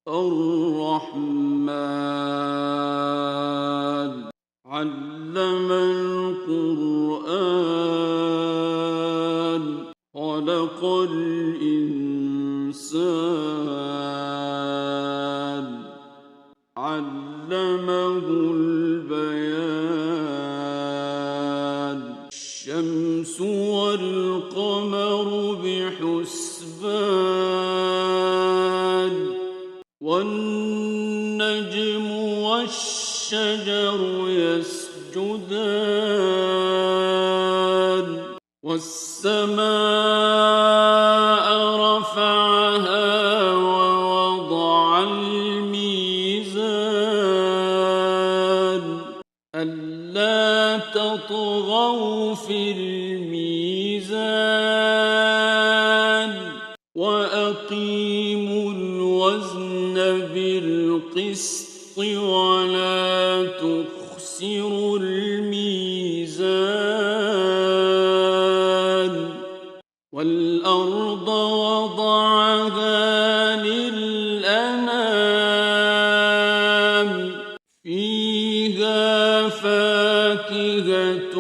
الرحمن علم القرآن خلق الإنسان علمه البيان الشمس والقمر بحسبان والنجم والشجر يسجدان والسماء رفعها ووضع الميزان ألا تطغوا في الميزان وأقيموا الوزن بالقسط ولا تخسروا الميزان والأرض وضعها للأنام فيها فاكهة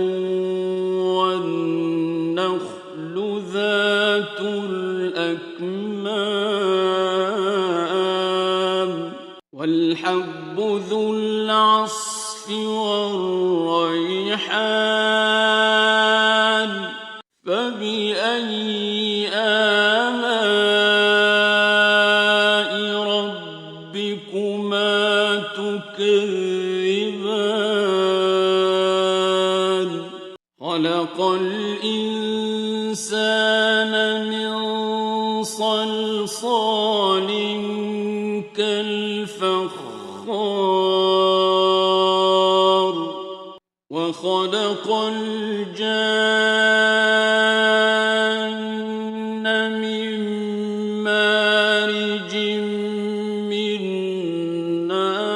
والنخل ذات الأكمام والحب ذو العصف والريحان فبأي آلاء ربكما تكذبان خلق الإنسان من صلصال كالفخار وخلق الجان من مارج من نار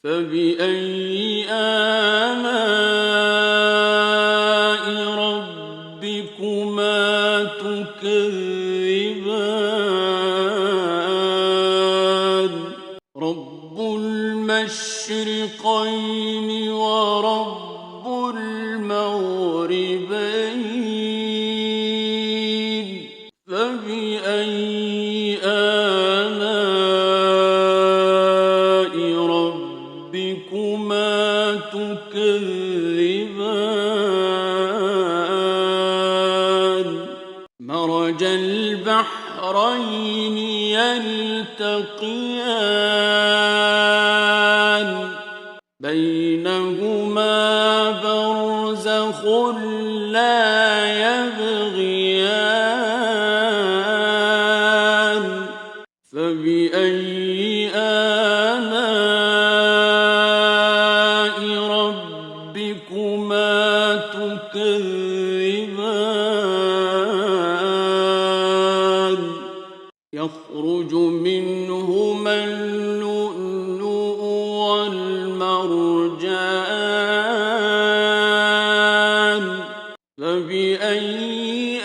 فبأي آلاء ربكما تكذبان رب المشرقين ورب المغربين فبأي آلاء ربكما تكذبان مرج البحرين يلتقيان بينهما برزخ لا يبغيان فبأي آلاء ربكما تكذبان يخرج منهما اللؤلؤ والمرجان فبأي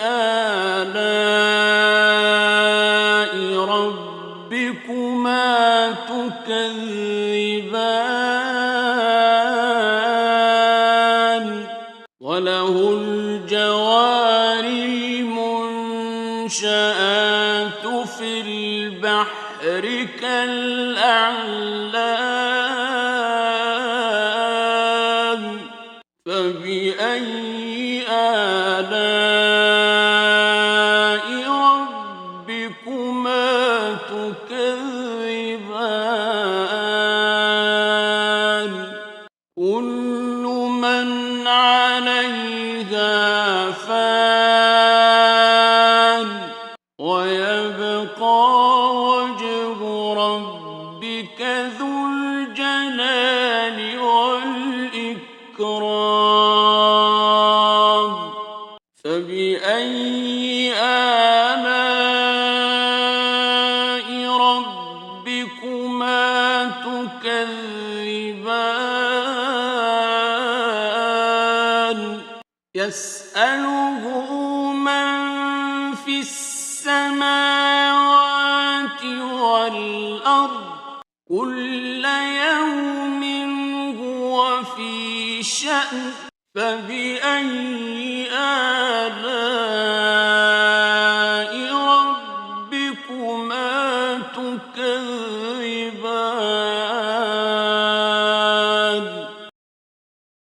آلاء ربكما تكذبان وله الجوار المنشآت في البحر كالأعلام فبأي آلاء ربكما تكذبان كل من عليها فان ويبقى وجه ربك ذو الجلال والإكرام فبأي آلاء ربكما تكذبان يسأله من في السماء والأرض كل يوم هو في شأن فبأي آلاء ربكما تكذبان